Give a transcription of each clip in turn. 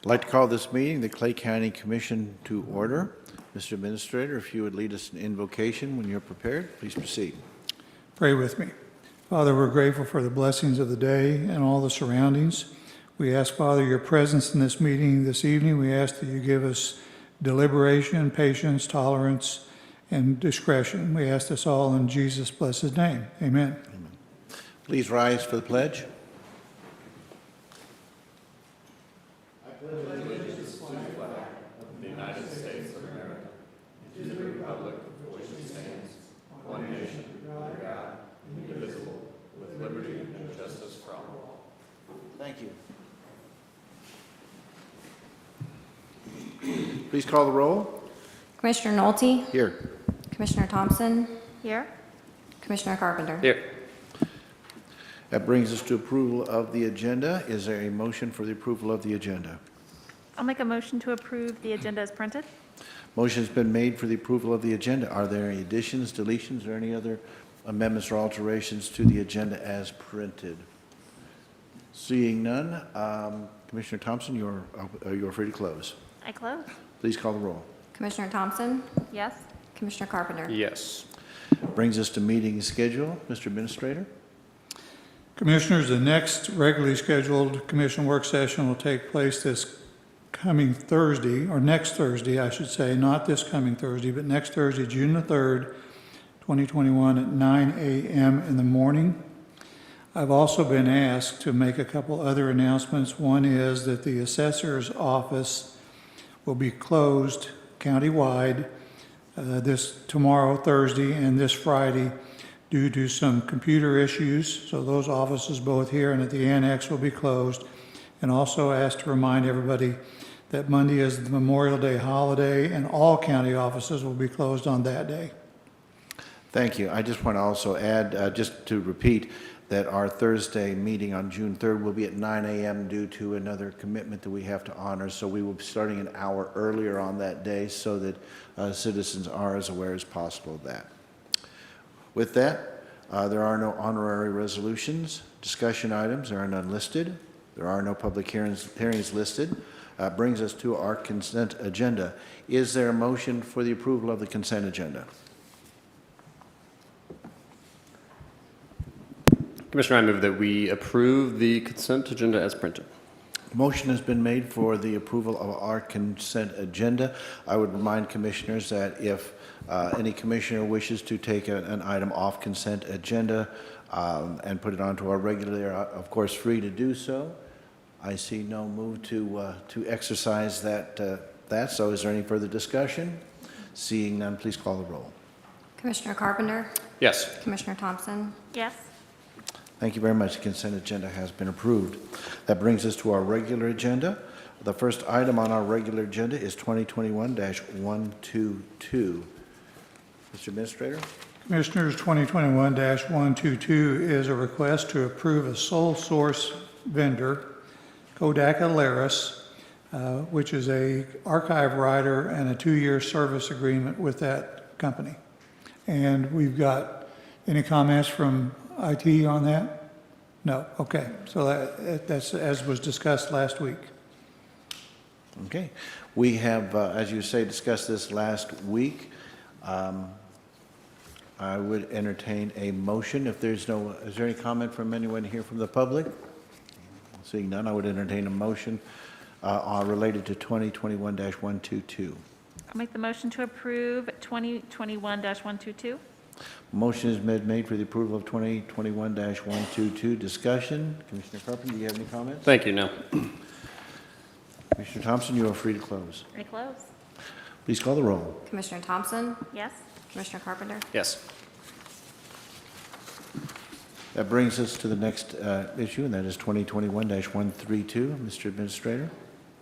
I'd like to call this meeting, the Clay County Commission, to order. Mr. Administrator, if you would lead us in invocation when you're prepared, please proceed. Pray with me. Father, we're grateful for the blessings of the day and all the surroundings. We ask, Father, your presence in this meeting this evening. We ask that you give us deliberation, patience, tolerance, and discretion. We ask this all in Jesus' blessed name. Amen. Amen. Please rise for the pledge. Thank you. Please call the roll. Commissioner Nolte? Here. Commissioner Thompson? Here. Commissioner Carpenter? Here. That brings us to approval of the agenda. Is there a motion for the approval of the agenda? I'll make a motion to approve the agenda as printed. Motion's been made for the approval of the agenda. Are there any additions, deletions, or any other amendments or alterations to the agenda as printed? Seeing none, Commissioner Thompson, you're free to close. I close. Please call the roll. Commissioner Thompson? Yes. Commissioner Carpenter? Yes. Brings us to meeting schedule. Mr. Administrator? Commissioners, the next regularly scheduled commission work session will take place this coming Thursday, or next Thursday, I should say, not this coming Thursday, but next Thursday, June the 3rd, 2021 at 9 a.m. in the morning. I've also been asked to make a couple other announcements. One is that the assessor's office will be closed countywide this tomorrow, Thursday, and this Friday due to some computer issues. So those offices, both here and at the annex, will be closed. And also asked to remind everybody that Monday is the Memorial Day holiday and all county offices will be closed on that day. Thank you. I just want to also add, just to repeat, that our Thursday meeting on June 3rd will be at 9 a.m. due to another commitment that we have to honor. So we will be starting an hour earlier on that day so that citizens are as aware as possible of that. With that, there are no honorary resolutions. Discussion items are none listed. There are no public hearings listed. Brings us to our consent agenda. Is there a motion for the approval of the consent agenda? Commissioner, I move that we approve the consent agenda as printed. Motion has been made for the approval of our consent agenda. I would remind commissioners that if any commissioner wishes to take an item off consent agenda and put it onto our regular, they are of course free to do so. I see no move to exercise that. So is there any further discussion? Seeing none, please call the roll. Commissioner Carpenter? Yes. Commissioner Thompson? Yes. Thank you very much. The consent agenda has been approved. That brings us to our regular agenda. The first item on our regular agenda is 2021-122. Mr. Administrator? Commissioners, 2021-122 is a request to approve a sole source vendor, Kodak, which is a archive writer and a 2-year service agreement with that company. And we've got any comments from IT on that? No. Okay. So that's as was discussed last week. Okay. We have, as you say, discussed this last week. I would entertain a motion. If there's no, is there any comment from anyone here from the public? Seeing none, I would entertain a motion related to 2021-122. I'll make the motion to approve 2021-122. Motion is made for the approval of 2021-122. Discussion. Commissioner Carpenter, do you have any comments? Thank you. No. Commissioner Thompson, you are free to close. I close. Please call the roll. Commissioner Thompson? Yes. Commissioner Carpenter? Yes. That brings us to the next issue, and that is 2021-132. Mr. Administrator?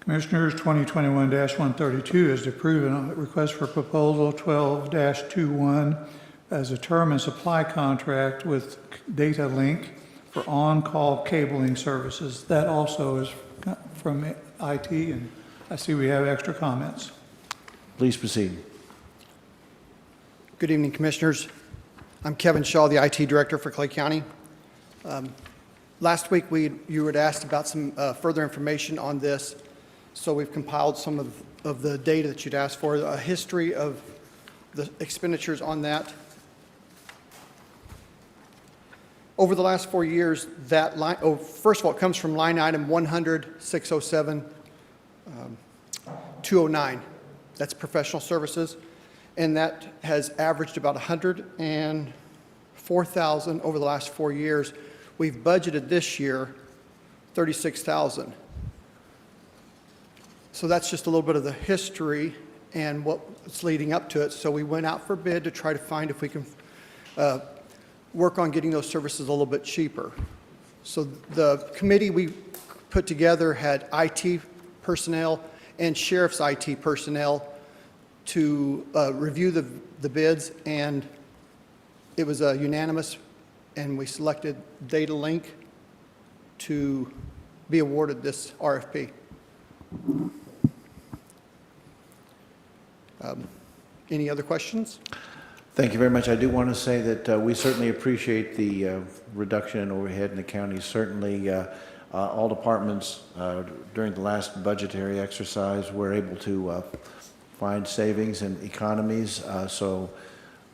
Commissioners, 2021-132 is to approve a request for proposal 12-21 as a term and supply contract with Data Link for on-call cabling services. That also is from IT, and I see we have extra comments. Please proceed. Good evening, Commissioners. I'm Kevin Shaw, the IT Director for Clay County. Last week, you had asked about some further information on this. So we've compiled some of the data that you'd asked for, a history of the expenditures on that. Over the last 4 years, that line, first of all, it comes from line item 100-607, 209. That's professional services. And that has averaged about $104,000 over the last 4 years. We've budgeted this year $36,000. So that's just a little bit of the history and what's leading up to it. So we went out for bid to try to find if we can work on getting those services a little bit cheaper. So the committee we put together had IT personnel and sheriff's IT personnel to review the bids, and it was unanimous, and we selected Data Link to be awarded this RFP. Any other questions? Thank you very much. I do want to say that we certainly appreciate the reduction in overhead in the county. Certainly, all departments during the last budgetary exercise were able to find savings and economies. So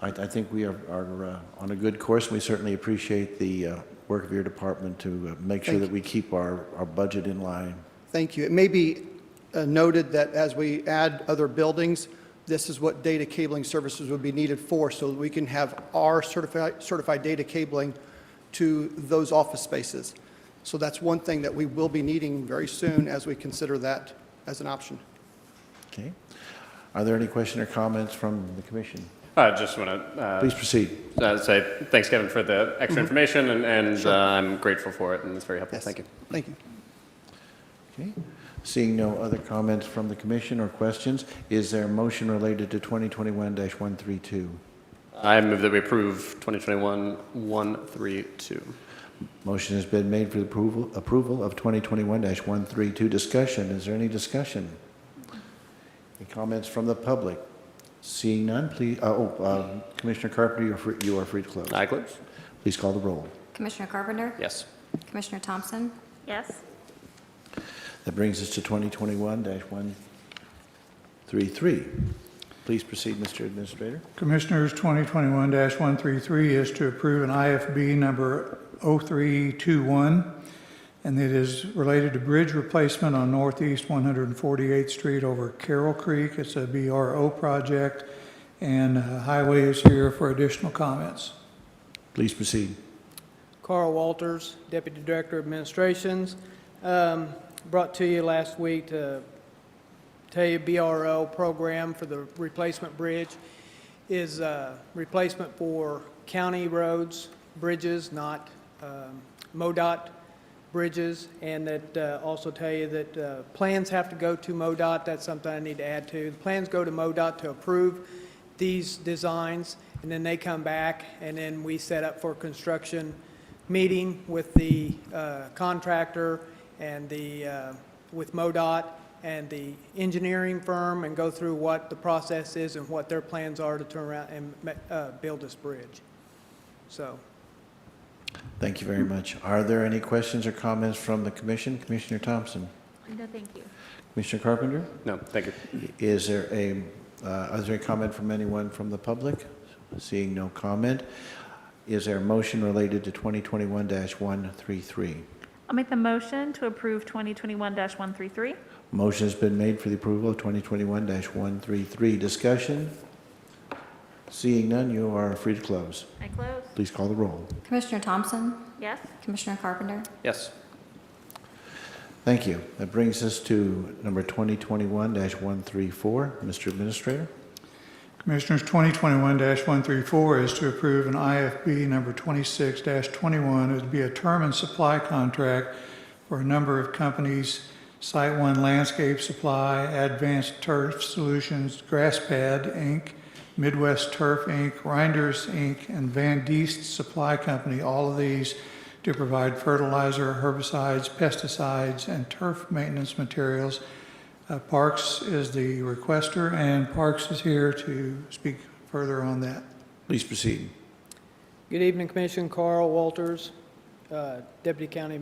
I think we are on a good course. We certainly appreciate the work of your department to make sure that we keep our budget in line. Thank you. It may be noted that as we add other buildings, this is what data cabling services would be needed for, so that we can have our certified data cabling to those office spaces. So that's one thing that we will be needing very soon as we consider that as an option. Okay. Are there any questions or comments from the commission? I just want to Please proceed. say thanks, Kevin, for the extra information, and I'm grateful for it, and it's very helpful. Yes. Thank you. Thank you. Okay. Seeing no other comments from the commission or questions, is there a motion related to 2021-132? I move that we approve 2021-132. Motion has been made for the approval of 2021-132. Discussion. Is there any discussion? Any comments from the public? Seeing none, please. Commissioner Carpenter, you are free to close. I close. Please call the roll. Commissioner Carpenter? Yes. Commissioner Thompson? Yes. That brings us to 2021-133. Please proceed, Mr. Administrator. Commissioners, 2021-133 is to approve an IFB number 0321, and it is related to bridge replacement on Northeast 148th Street over Carroll Creek. It's a BRO project, and Highway is here for additional comments. Please proceed. Carl Walters, Deputy Director of Administrations. Brought to you last week to tell you BRO program for the replacement bridge is replacement for county roads, bridges, not MoDOT bridges, and that also tell you that plans have to go to MoDOT. That's something I need to add to. The plans go to MoDOT to approve these designs, and then they come back, and then we set up for construction meeting with the contractor and with MoDOT and the engineering firm, and go through what the process is and what their plans are to turn around and build this bridge. So. Thank you very much. Are there any questions or comments from the commission? Commissioner Thompson. No, thank you. Commissioner Carpenter? No, thank you. Is there a comment from anyone from the public? Seeing no comment, is there a motion related to 2021-133? I'll make the motion to approve 2021-133. Motion has been made for the approval of 2021-133. Discussion? Seeing none, you are free to close. I close. Please call the roll. Commissioner Thompson? Yes. Commissioner Carpenter? Yes. Thank you. That brings us to number 2021-134. Mr. Administrator. Commissioners, 2021-134 is to approve an IFB number 26-21. It would be a term and supply contract for a number of companies: Site One Landscape Supply, Advanced Turf Solutions, GrassPad, Inc., Midwest Turf, Inc., Reinders, Inc., and Van Diest Supply Company, all of these to provide fertilizer, herbicides, pesticides, and turf maintenance materials. Parks is the requester, and Parks is here to speak further on that. Please proceed. Good evening, Commission. Carl Walters, Deputy County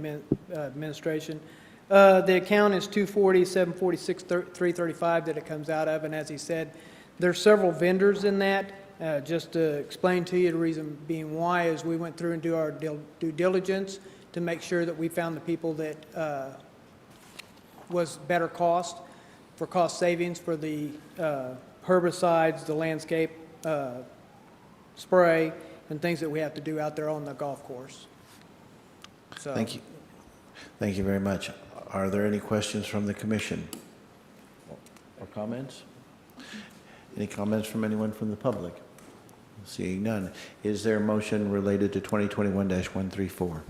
Administration. The account is 240, 746, 335 that it comes out of, and as he said, there's several vendors in that. Just to explain to you, the reason being why is we went through and do our due diligence to make sure that we found the people that was better cost for cost savings for the herbicides, the landscape spray, and things that we have to do out there on the golf course. So, Thank you. Thank you very much. Are there any questions from the commission or comments? Any comments from anyone from the public? Seeing none. Is there a motion related to 2021-134?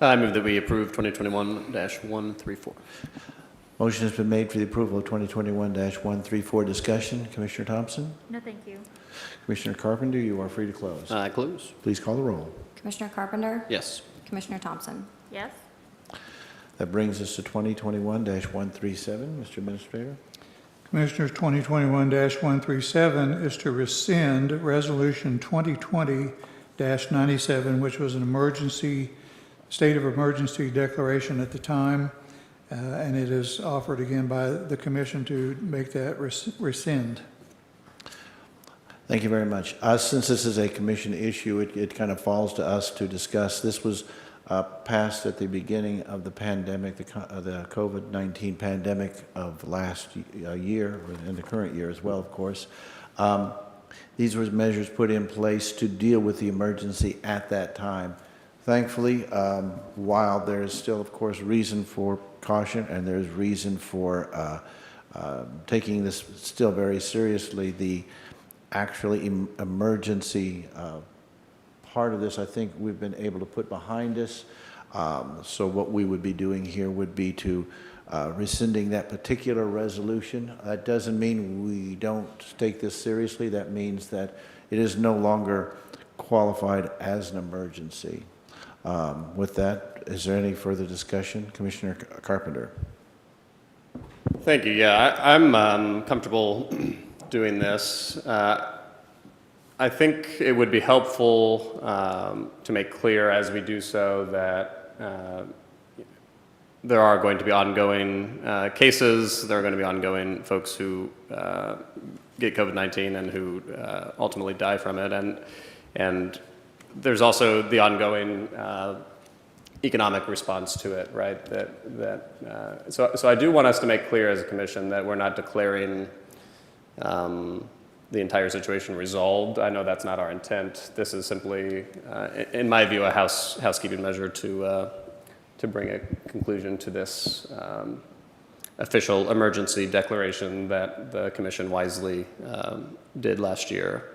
I move that we approve 2021-134. Motion has been made for the approval of 2021-134. Discussion. Commissioner Thompson? No, thank you. Commissioner Carpenter, you are free to close. Close? Please call the roll. Commissioner Carpenter? Yes. Commissioner Thompson? Yes? That brings us to 2021-137. Mr. Administrator? Commissioners, 2021-137 is to rescind Resolution 2020-97, which was an state of emergency declaration at the time, and it is offered again by the commission to make that rescind. Thank you very much. Since this is a commission issue, it kind of falls to us to discuss. This was passed at the beginning of the pandemic, the COVID-19 pandemic of last year, and the current year as well, of course. These were measures put in place to deal with the emergency at that time. Thankfully, while there is still, of course, reason for caution and there's reason for taking this still very seriously, the actually emergency part of this, I think we've been able to put behind us. So what we would be doing here would be to rescinding that particular resolution. That doesn't mean we don't take this seriously. That means that it is no longer qualified as an emergency. With that, is there any further discussion? Commissioner Carpenter. Thank you. Yeah, I'm comfortable doing this. I think it would be helpful to make clear as we do so that there are going to be ongoing cases, there are going to be ongoing folks who get COVID-19 and who ultimately die from it, and there's also the ongoing economic response to it, right? So I do want us to make clear as a commission that we're not declaring the entire situation resolved. I know that's not our intent. This is simply, in my view, a housekeeping measure to bring a conclusion to this official emergency declaration that the commission wisely did last year.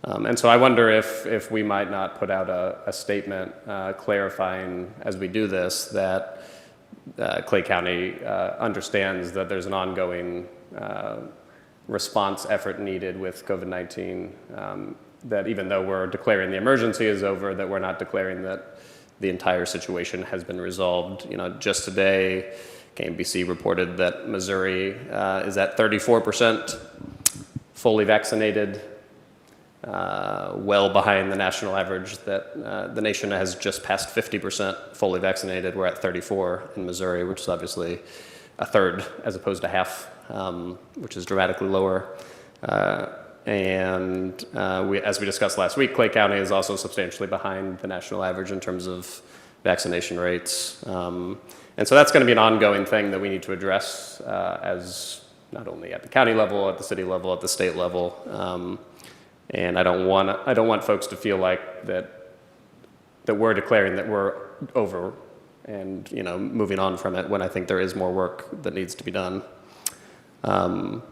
And so I wonder if we might not put out a statement clarifying as we do this that Clay County understands that there's an ongoing response effort needed with COVID-19, that even though we're declaring the emergency is over, that we're not declaring that the entire situation has been resolved. You know, just today, KMBC reported that Missouri is at 34% fully vaccinated, well behind the national average that the nation has just passed 50% fully vaccinated. We're at 34 in Missouri, which is obviously a third as opposed to half, which is dramatically lower. And as we discussed last week, Clay County is also substantially behind the national average in terms of vaccination rates. And so that's going to be an ongoing thing that we need to address as not only at the county level, at the city level, at the state level. And I don't want folks to feel like that we're declaring that we're over and moving on from it when I think there is more work that needs to be done. So I'm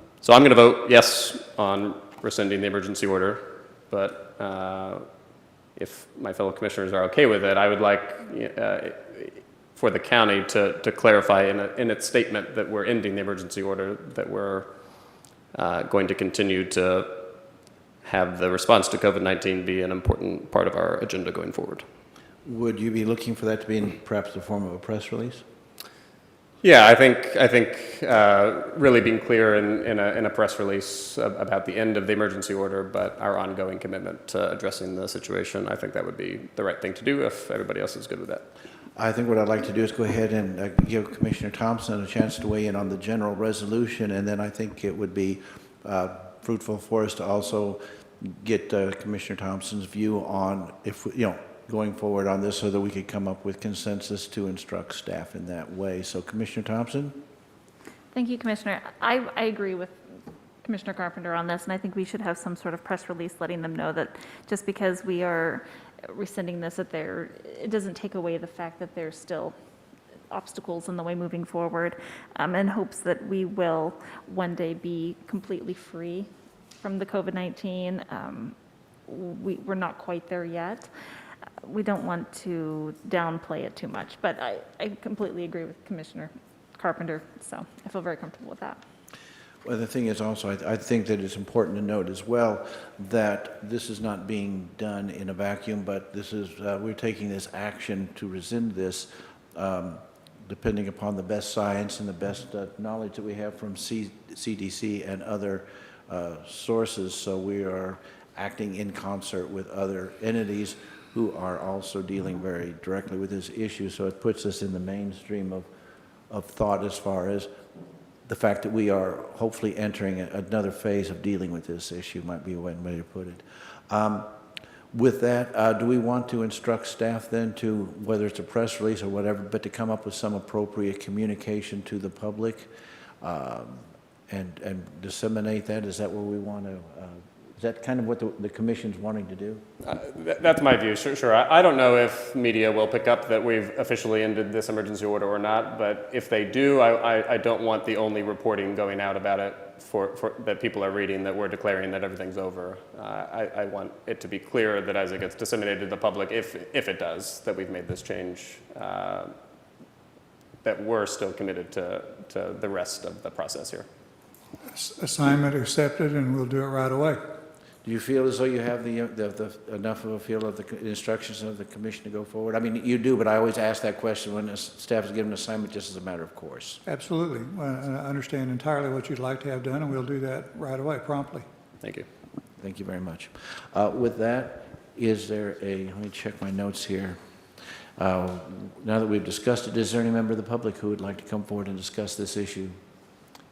going to vote yes on rescinding the emergency order, but if my fellow commissioners are okay with it, I would like for the county to clarify in its statement that we're ending the emergency order, that we're going to continue to have the response to COVID-19 be an important part of our agenda going forward. Would you be looking for that to be in perhaps the form of a press release? Yeah, I think really being clear in a press release about the end of the emergency order, but our ongoing commitment to addressing the situation, I think that would be the right thing to do if everybody else is good with that. I think what I'd like to do is go ahead and give Commissioner Thompson a chance to weigh in on the general resolution, and then I think it would be fruitful for us to also get Commissioner Thompson's view on if, going forward on this so that we could come up with consensus to instruct staff in that way. So Commissioner Thompson? Thank you, Commissioner. I agree with Commissioner Carpenter on this, and I think we should have some sort of press release letting them know that just because we are rescinding this, that it doesn't take away the fact that there's still obstacles in the way moving forward, in hopes that we will one day be completely free from the COVID-19. We're not quite there yet. We don't want to downplay it too much, but I completely agree with Commissioner Carpenter, so I feel very comfortable with that. Well, the thing is also, I think that it's important to note as well that this is not being done in a vacuum, but this is, we're taking this action to rescind this depending upon the best science and the best knowledge that we have from CDC and other sources. So we are acting in concert with other entities who are also dealing very directly with this issue. So it puts us in the mainstream of thought as far as the fact that we are hopefully entering another phase of dealing with this issue, might be one way to put it. With that, do we want to instruct staff then to, whether it's a press release or whatever, but to come up with some appropriate communication to the public and disseminate that? Is that where we want to, is that kind of what the commission's wanting to do? That's my view, sure. I don't know if media will pick up that we've officially ended this emergency order or not, but if they do, I don't want the only reporting going out about it for that people are reading that we're declaring that everything's over. I want it to be clear that as it gets disseminated to the public, if it does, that we've made this change, that we're still committed to the rest of the process here. Assignment accepted, and we'll do it right away. Do you feel as though you have the enough of a feel of the instructions of the commission to go forward? I mean, you do, but I always ask that question when the staff is given an assignment just as a matter of course. Absolutely. I understand entirely what you'd like to have done, and we'll do that right away, promptly. Thank you. Thank you very much. With that, is there let me check my notes here. Now that we've discussed it, is there any member of the public who would like to come forward and discuss this issue?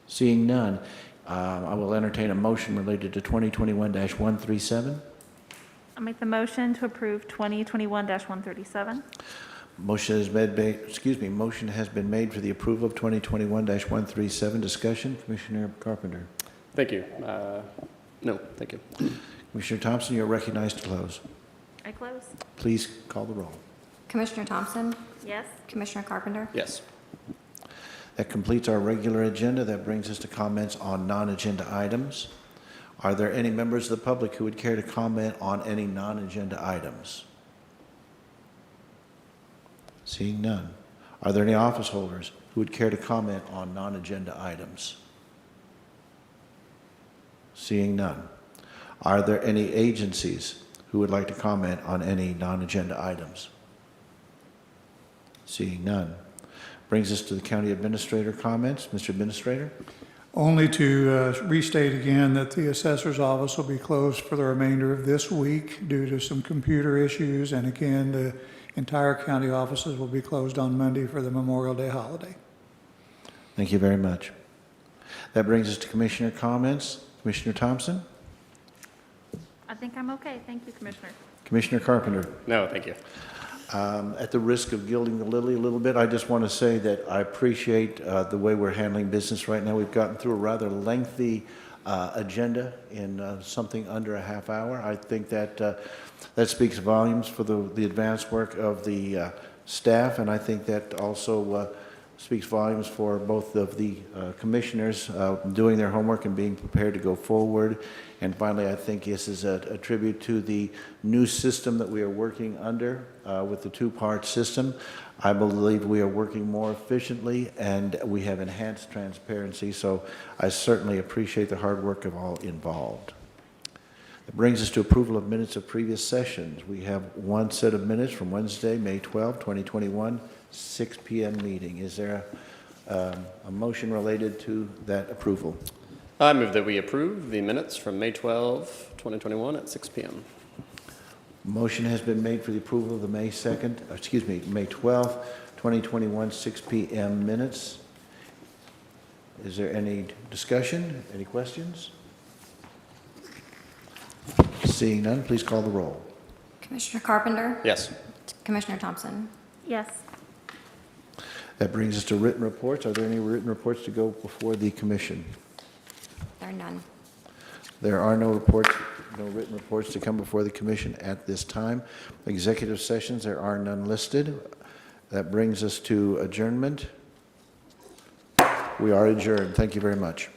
Seeing none, I will entertain a motion related to 2021-137. I'll make the motion to approve 2021-137. Motion has been made for the approval of 2021-137. Discussion, Commissioner Carpenter. Thank you. No, thank you. Commissioner Thompson, you're recognized to close. I close. Please call the roll. Commissioner Thompson? Yes. Commissioner Carpenter? Yes. That completes our regular agenda. That brings us to comments on non-agenda items. Are there any members of the public who would care to comment on any non-agenda items? Seeing none. Are there any office holders who would care to comment on non-agenda items? Seeing none. Are there any agencies who would like to comment on any non-agenda items? Seeing none. Brings us to the county administrator comments. Mr. Administrator? Only to restate again that the assessor's office will be closed for the remainder of this week due to some computer issues, and again, the entire county offices will be closed on Monday for the Memorial Day holiday. Thank you very much. That brings us to commissioner comments. Commissioner Thompson? I think I'm okay. Thank you, Commissioner. Commissioner Carpenter? No, thank you. At the risk of gilding the lily a little bit, I just want to say that I appreciate the way we're handling business right now. We've gotten through a rather lengthy agenda in something under a half hour. I think that that speaks volumes for the advanced work of the staff, and I think that also speaks volumes for both of the commissioners doing their homework and being prepared to go forward. And finally, I think this is a tribute to the new system that we are working under with the two-part system. I believe we are working more efficiently and we have enhanced transparency, so I certainly appreciate the hard work of all involved. That brings us to approval of minutes of previous sessions. We have one set of minutes from Wednesday, May 12, 2021, 6 p.m. meeting. Is there a motion related to that approval. I move that we approve the minutes from May 12, 2021 at 6 p.m. Motion has been made for the approval of the May 12th, 2021, 6 p.m. minutes. Is there any discussion? Any questions? Seeing none, please call the roll. Commissioner Carpenter? Yes. Commissioner Thompson? Yes. That brings us to written reports. Are there any written reports to go before the commission? There are none. There are no reports, no written reports to come before the commission at this time. Executive sessions, there are none listed. That brings us to adjournment. We are adjourned. Thank you very much.